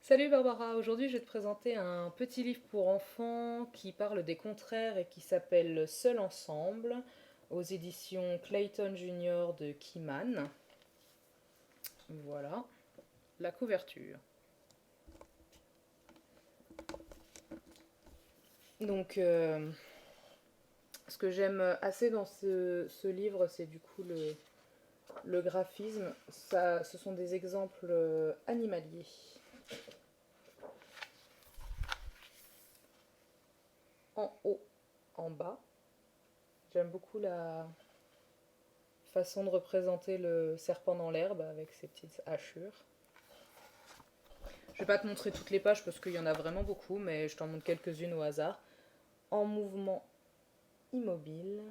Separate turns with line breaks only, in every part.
Salut Barbara, aujourd'hui je vais te présenter un petit livre pour enfants qui parle des contraires et qui s'appelle Seul ensemble aux éditions Clayton Junior de Keyman. Voilà la couverture. Donc ce que j'aime assez dans ce livre, c'est du coup le graphisme. Ce sont des exemples animaliers. En haut, en bas. J'aime beaucoup la façon de représenter le serpent dans l'herbe avec ses petites hachures. Je vais pas te montrer toutes les pages parce qu'il y en a vraiment beaucoup, mais je t'en montre quelques-unes au hasard. En mouvement immobile.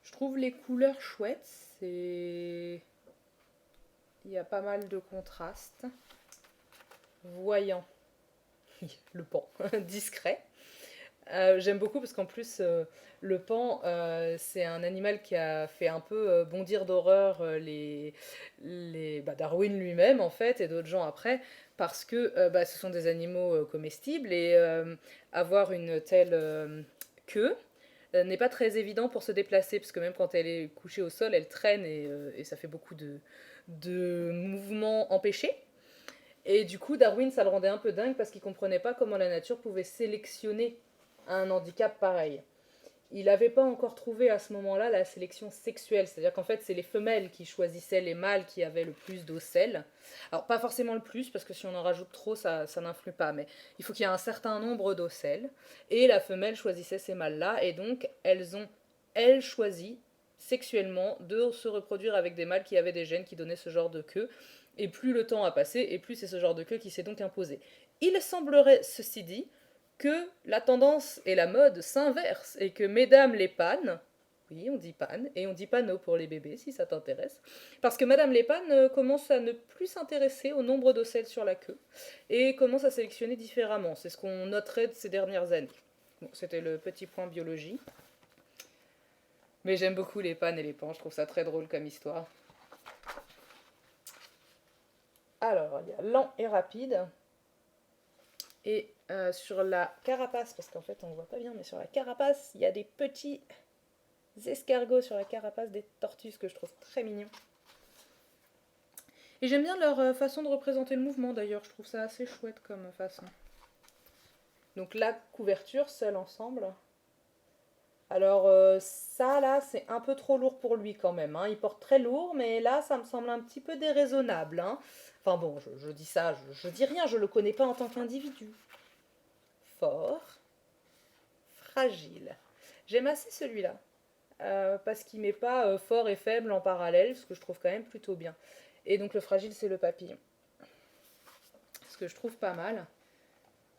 Je trouve les couleurs chouettes, il y a pas mal de contrastes. Voyant, le pan, discret. J'aime beaucoup parce qu'en plus, le pan, c'est un animal qui a fait un peu bondir d'horreur Darwin lui-même, en fait, et d'autres gens après, parce que ce sont des animaux comestibles et avoir une telle queue n'est pas très évident pour se déplacer, parce que même quand elle est couchée au sol, elle traîne et ça fait beaucoup de mouvements empêchés. Et du coup, Darwin, ça le rendait un peu dingue parce qu'il comprenait pas comment la nature pouvait sélectionner un handicap pareil. Il n'avait pas encore trouvé à ce moment-là la sélection sexuelle, c'est-à-dire qu'en fait, c'est les femelles qui choisissaient les mâles qui avaient le plus d'ocelles. Alors, pas forcément le plus, parce que si on en rajoute trop, ça n'influe pas, mais il faut qu'il y ait un certain nombre d'ocelles. Et la femelle choisissait ces mâles-là, et donc, elles, choisi sexuellement de se reproduire avec des mâles qui avaient des gènes qui donnaient ce genre de queue. Et plus le temps a passé, et plus c'est ce genre de queue qui s'est donc imposé. Il semblerait, ceci dit, que la tendance et la mode s'inversent et que mesdames les pannes, oui on dit panne, et on dit panneau pour les bébés si ça t'intéresse, parce que madame les pannes commence à ne plus s'intéresser au nombre d'ocelles sur la queue et commence à sélectionner différemment. C'est ce qu'on noterait de ces dernières années. Bon, c'était le petit point biologie. Mais j'aime beaucoup les pannes et les pans, je trouve ça très drôle comme histoire. Alors, il y a lent et rapide. Et sur la carapace, parce qu'en fait on ne voit pas bien, mais sur la carapace, il y a des petits escargots sur la carapace des tortues, que je trouve très mignon. Et j'aime bien leur façon de représenter le mouvement d'ailleurs, je trouve ça assez chouette comme façon. Donc la couverture, seul ensemble. Alors ça là, c'est un peu trop lourd pour lui quand même. Hein. Il porte très lourd, mais là, ça me semble un petit peu déraisonnable. Hein. Enfin bon, je dis ça, je dis rien, je le connais pas en tant qu'individu. Fort, fragile. J'aime assez celui-là. Parce qu'il met pas fort et faible en parallèle, ce que je trouve quand même plutôt bien. Et donc le fragile, c'est le papillon. Ce que je trouve pas mal,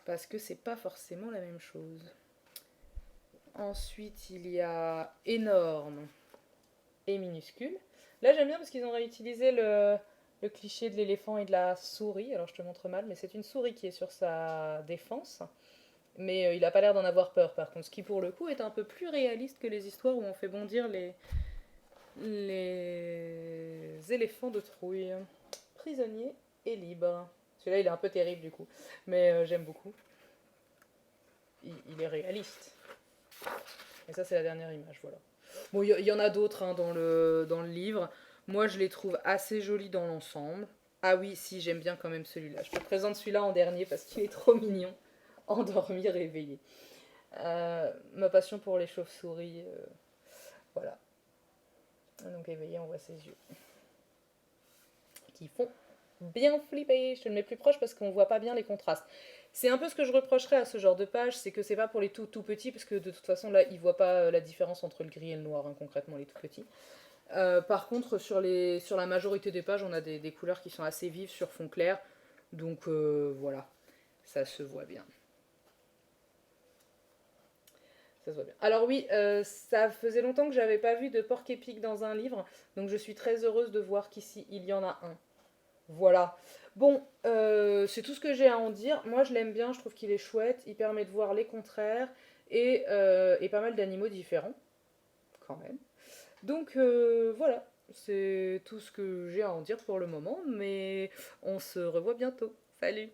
parce que c'est pas forcément la même chose. Ensuite, il y a énorme et minuscule. Là, j'aime bien parce qu'ils ont réutilisé le cliché de l'éléphant et de la souris. Alors, je te montre mal, mais c'est une souris qui est sur sa défense. Mais il a pas l'air d'en avoir peur, par contre. Ce qui, pour le coup, est un peu plus réaliste que les histoires où on fait bondir les éléphants de trouille. Prisonnier et libre. Celui-là, il est un peu terrible du coup. Mais j'aime beaucoup. Il est réaliste. Et ça, c'est la dernière image, voilà. Bon, il y en a d'autres hein, dans le livre. Moi, je les trouve assez jolis dans l'ensemble. Ah oui, si, j'aime bien quand même celui-là. Je te présente celui-là en dernier parce qu'il est trop mignon. Endormi, réveillé. Ma passion pour les chauves-souris, voilà. Donc éveillé, on voit ses yeux. Qui font bien flipper. Je te le mets plus proche parce qu'on voit pas bien les contrastes. C'est un peu ce que je reprocherais à ce genre de page, c'est que c'est pas pour les tout petits, parce que de toute façon là ils voient pas la différence entre le gris et le noir, hein, concrètement les tout petits. Par contre sur la majorité des pages on a des couleurs qui sont assez vives sur fond clair, donc voilà, ça se voit bien. Ça se voit bien. Alors oui, ça faisait longtemps que j'avais pas vu de porc épic dans un livre, donc je suis très heureuse de voir qu'ici il y en a un. Voilà. Bon, c'est tout ce que j'ai à en dire. Moi, je l'aime bien, je trouve qu'il est chouette. Il permet de voir les contraires et pas mal d'animaux différents, quand même. Donc, voilà. c'est tout ce que j'ai à en dire pour le moment, mais on se revoit bientôt. Salut!